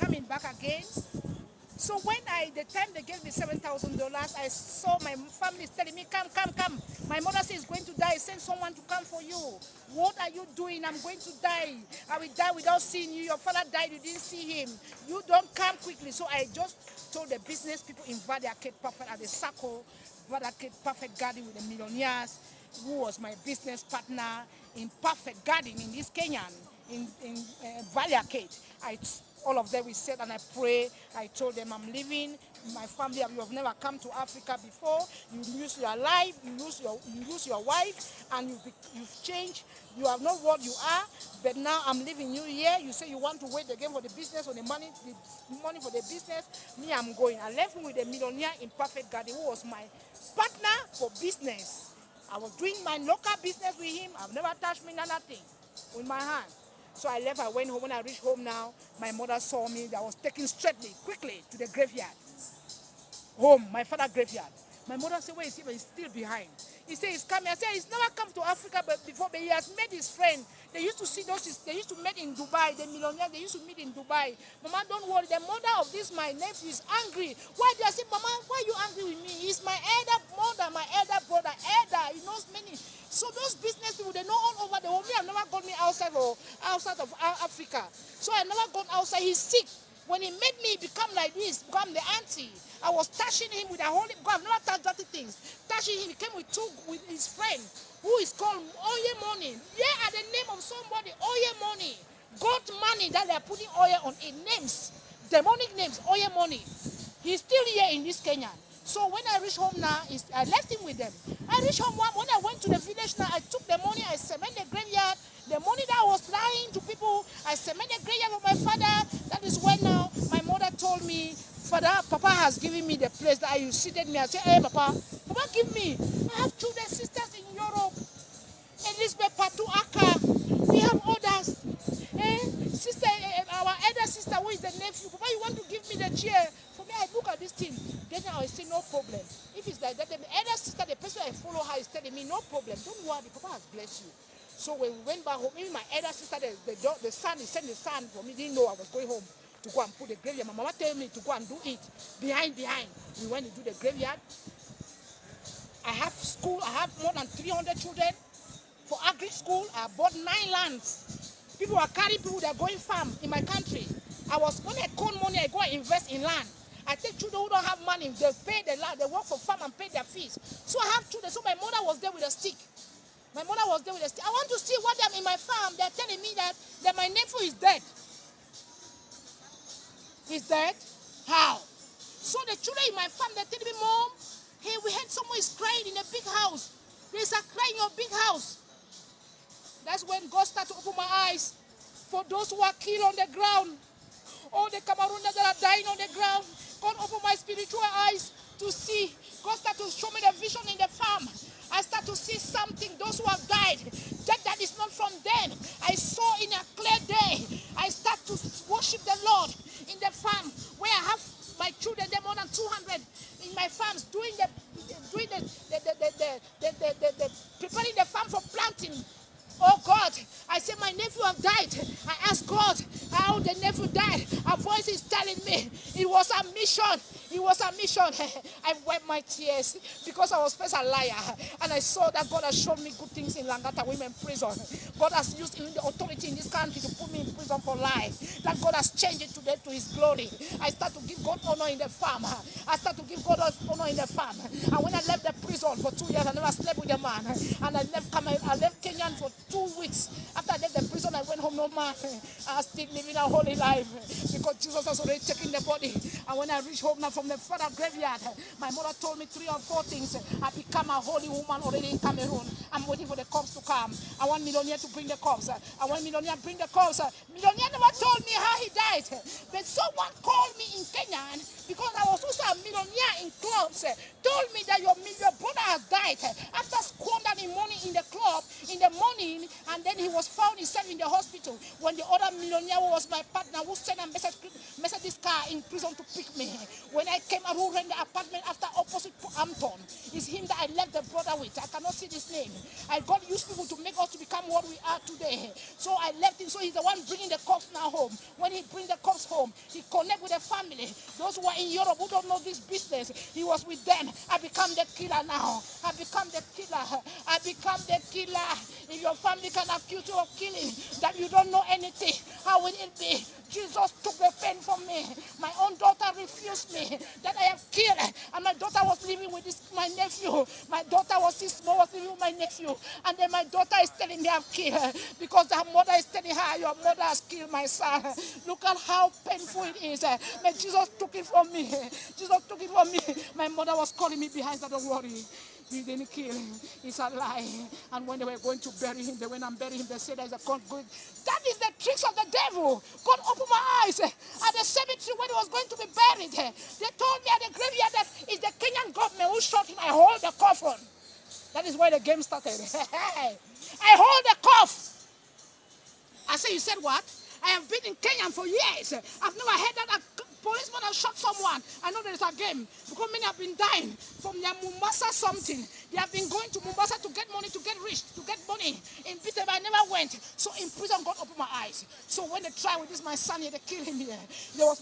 coming back again. So when the time they gave me $7,000, I saw my family telling me, come, come, come. My mother says going to die. Send someone to come for you. What are you doing? I'm going to die. I will die without seeing you. Your father died. You didn't see him. You don't come quickly. So I just told the business people in Valley Arcade Perfect at the circle, Valley Arcade Perfect Garden with the millionaires, who was my business partner in Perfect Garden in this Kenyan, in Valley Arcade. All of them, we said, and I pray. I told them I'm leaving. My family, you have never come to Africa before. You lose your life, you lose your wife, and you've changed. You are not what you are. But now I'm leaving you here. You say you want to wait again for the business or the money for the business. Me, I'm going. I left him with a millionaire in Perfect Garden who was my partner for business. I was doing my local business with him. I've never touched me nothing with my hand. So I left, I went home. When I reached home now, my mother saw me. I was taken quickly to the graveyard. Home, my father's graveyard. My mother said, where is he? But he's still behind. He said, he's coming. I said, he's never come to Africa before, but he has met his friend. They used to meet in Dubai, the millionaire, they used to meet in Dubai. Mama, don't worry. The mother of this, my nephew, is angry. Why do I say, Mama, why are you angry with me? He's my elder mother, my elder brother, elder. He knows many. So those business people, they know all over the world. Me, I've never gone outside of Africa. So I never gone outside. He's sick. When he made me become like this, become the auntie, I was touching him with a holy God. I've never touched dirty things. Touching him, he came with his friend, who is called Oye Money. Yeah, at the name of somebody, Oye Money. God money that they are putting oil on it, names, demonic names, Oye Money. He's still here in this Kenya. So when I reached home now, I left him with them. I reached home when I went to the village now, I took the money, I cement the graveyard. The money that I was lying to people, I cement the graveyard of my father. That is when now my mother told me, Father, Papa has given me the place that you seated me. I said, hey, Papa, give me. I have children, sisters in Europe. Elizabeth Patu Aka. We have others. Sister, our elder sister, who is the nephew. Papa, you want to give me the chair? For me, I look at this thing. Then I say, no problem. If it's like that, the elder sister, the person I follow her is telling me, no problem. Don't worry, Papa has blessed you. So when we went back home, even my elder sister, the son, he sent the son for me. Didn't know I was going home to go and put the graveyard. My mama told me to go and do it. Behind. We went to do the graveyard. I have school. I have more than 300 children. For agri school, I bought 9 lands. People are carrying people that are going farm in my country. When I call money, I go and invest in land. I take children who don't have money. They pay the land. They work for farm and pay their fees. So I have children. So my mother was there with a stick. I want to see what I'm in my farm. They're telling me that my nephew is dead. He's dead? How? So the children in my farm, they're telling me, Mom, hey, we heard someone is crying in a big house. There's a cry in your big house. That's when God started to open my eyes for those who are killed on the ground. All the Cameroonians that are dying on the ground. God opened my spiritual eyes to see. God started to show me the vision in the farm. I start to see something, those who have died, that is not from them. I saw in a clear day. I start to worship the Lord in the farm where I have my children, there more than 200 in my farms, doing the preparing the farm for planting. Oh God, I said my nephew have died. I asked God how the nephew died. A voice is telling me it was a mission. I wiped my tears because I was first a liar. And I saw that God has shown me good things in Langata Women Prison. God has used the authority in this country to put me in prison for life. That God has changed it today to his glory. I start to give God honor in the farm. And when I left the prison for 2 years, I never slept with a man. And I left Kenya for 2 weeks. After I left the prison, I went home, no man. I was still living a holy life because Jesus has already taken the body. And when I reached home now from the father graveyard, my mother told me 3 or 4 things. I become a holy woman already in Cameroon. I'm waiting for the cops to come. I want millionaire to bring the cops. Millionaire never told me how he died. But someone called me in Kenya because I was also a millionaire in clubs. Told me that your brother has died after squandering money in the club in the morning, and then he was found himself in the hospital when the other millionaire who was my partner who sent a Mercedes car in prison to pick me. When I came out, who ran the apartment after opposite Ampton, it's him that I left the brother with. I cannot see this name. God used people to make us to become what we are today. So I left him. So he's the one bringing the cops now home. When he brings the comes home, he connect with the family. Those who are in Europe who don't know this business, he was with them. I become the killer now. I become the killer. I become the killer. If your family can accuse you of killing, that you don't know anything, how will it be? Jesus took the pain from me. My own daughter refused me that I have killed, and my daughter was living with my nephew. My daughter was this small, was living with my nephew, and then my daughter is telling me I've killed her because her mother is telling her, your mother has killed my son. Look at how painful it is. But Jesus took it from me. Jesus took it from me. My mother was calling me behind, said, don't worry. He didn't kill him. It's a lie. And when they were going to bury him, they went and buried him. They said there's a God good. That is the tricks of the devil. God opened my eyes. At the cemetery when he was going to be buried, they told me at the graveyard that it's the Kenyan government who shot him. I hold the coffin. That is where the game started. I hold the cough. I said, you said what? I have been in Kenya for years. I've never heard that a policeman has shot someone. I know there is a game because many have been dying from their Mombasa something. They have been going to Mombasa to get money, to get rich, to get money. In prison, I never went. So in prison, God opened my eyes. So when they tried with this, my son here, they killed him here.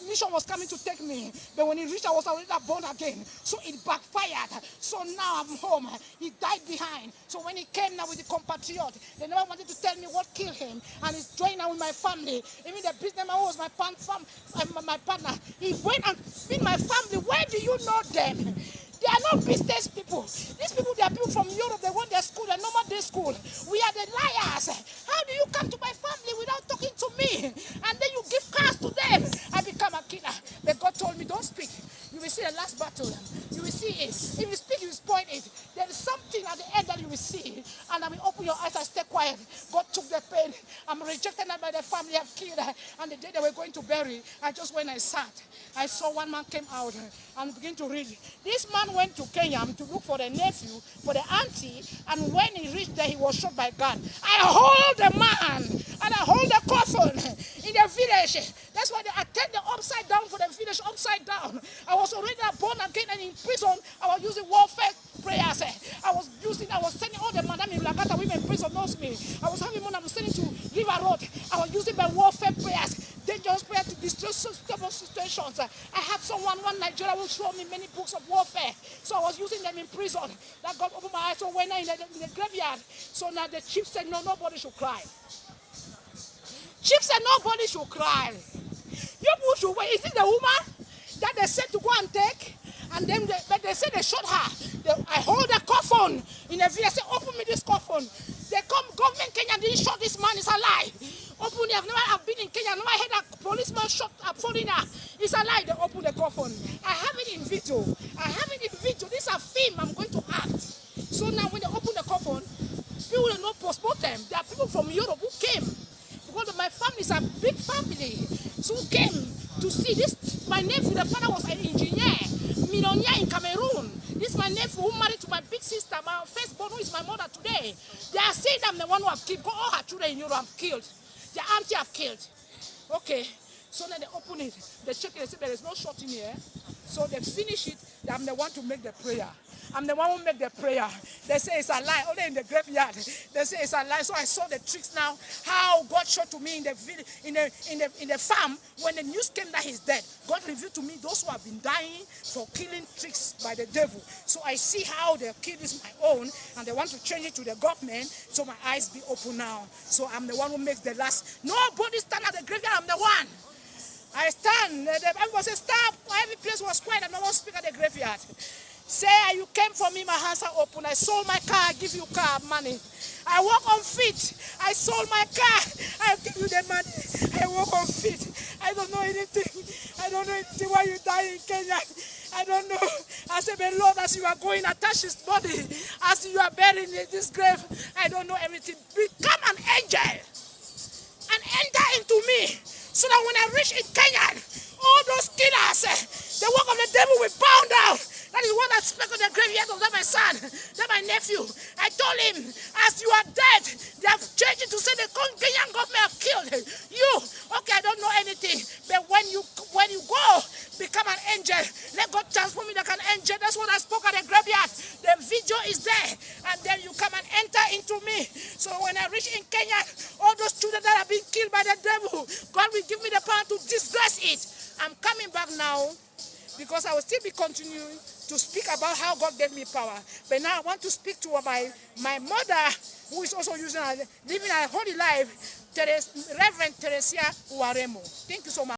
Mission was coming to take me. But when he reached, I was already born again. So it backfired. So now I'm home. He died behind. So when he came now with the compatriot, they never wanted to tell me what killed him. And he's joined now with my family. Even the businessman who was my partner, he went and meet my family. Where do you know them? They are not business people. These people, they are people from Europe. They want their school, their normal day school. We are the liars. How do you come to my family without talking to me? And then you give cars to them. I become a killer. But God told me, don't speak. You will see the last battle. You will see it. If you speak, you will spoil it. There is something at the end that you will see. And I will open your eyes and stay quiet. God took the pain. I'm rejected by the family. I've killed her. And the day they were going to bury, I just went and sat. I saw one man came out and began to read. This man went to Kenyam to look for the nephew, for the auntie, and when he reached there, he was shot by a gun. I hold the man, and I hold the coffin in the village. That's why they attend the upside down for the village, upside down. I was already born again and in prison. I was using warfare prayers. I was sending all the madam in Lagata women in prison knows me. I was having money, I was sending to River Road. I was using my warfare prayers, dangerous prayers to destroy stable situations. I had one Nigeria who showed me many books of warfare. So I was using them in prison. That God opened my eyes. So when I in the graveyard, so now the chief said, no, nobody should cry. Chief said, nobody should cry. You should wait. Is it the woman that they said to go and take? And then they said they shot her. I hold the coffin in the village. I said, open me this coffin. They come, government Kenya didn't shot this man. It's a lie. Open it. I've been in Kenya. I've never heard a policeman shot a foreigner. It's a lie. They open the coffin. I have it in video. This is a film I'm going to act. So now when they open the coffin, people will not post-mortem. There are people from Europe who came. Because my family is a big family. So who came to see this. My nephew, the father was an engineer, millionaire in Cameroon. This is my nephew who married to my big sister, my firstborn, who is my mother today. They are saying I'm the one who have killed. All her children in Europe have killed. Their auntie have killed. Okay. So then they open it. They check it. They say there is no shot in here. So they finish it. I'm the one to make the prayer. I'm the one who made the prayer. They say it's a lie. Only in the graveyard. They say it's a lie. So I saw the tricks now. How God showed to me in the farm when the news came that he's dead. God revealed to me those who have been dying for killing tricks by the devil. So I see how the kill is my own, and they want to change it to the government. So my eyes be open now. So I'm the one who makes the last. Nobody stand at the graveyard. I'm the one. I stand. Everyone says stop. Every place was quiet. I'm the one speaking at the graveyard. Say, you came for me, my hands are open. I sold my car, I give you car money. I walk on feet. I sold my car, I give you the money. I walk on feet. I don't know anything. I don't know anything why you die in Kenya. I don't know. I said, but Lord, as you are going, attach his body. As you are buried in this grave, I don't know everything. Become an angel and enter into me. So that when I reach in Kenya, all those killers, the work of the devil will bow down. That is what I spoke on the graveyard of that my son, that my nephew. I told him, as you are dead, they have changed it to say the Kenyan government have killed you. Okay, I don't know anything. But when you go, become an angel. Let God transform me like an angel. That's what I spoke at the graveyard. The video is there. And then you come and enter into me. So when I reach in Kenya, all those children that have been killed by the devil, God will give me the power to disgrace That's it. I'm coming back now because I will still be continuing to speak about how God gave me power. But now I want to speak to my mother, who is also living a holy life, Reverend Teresia Uaremo. Thank you so much.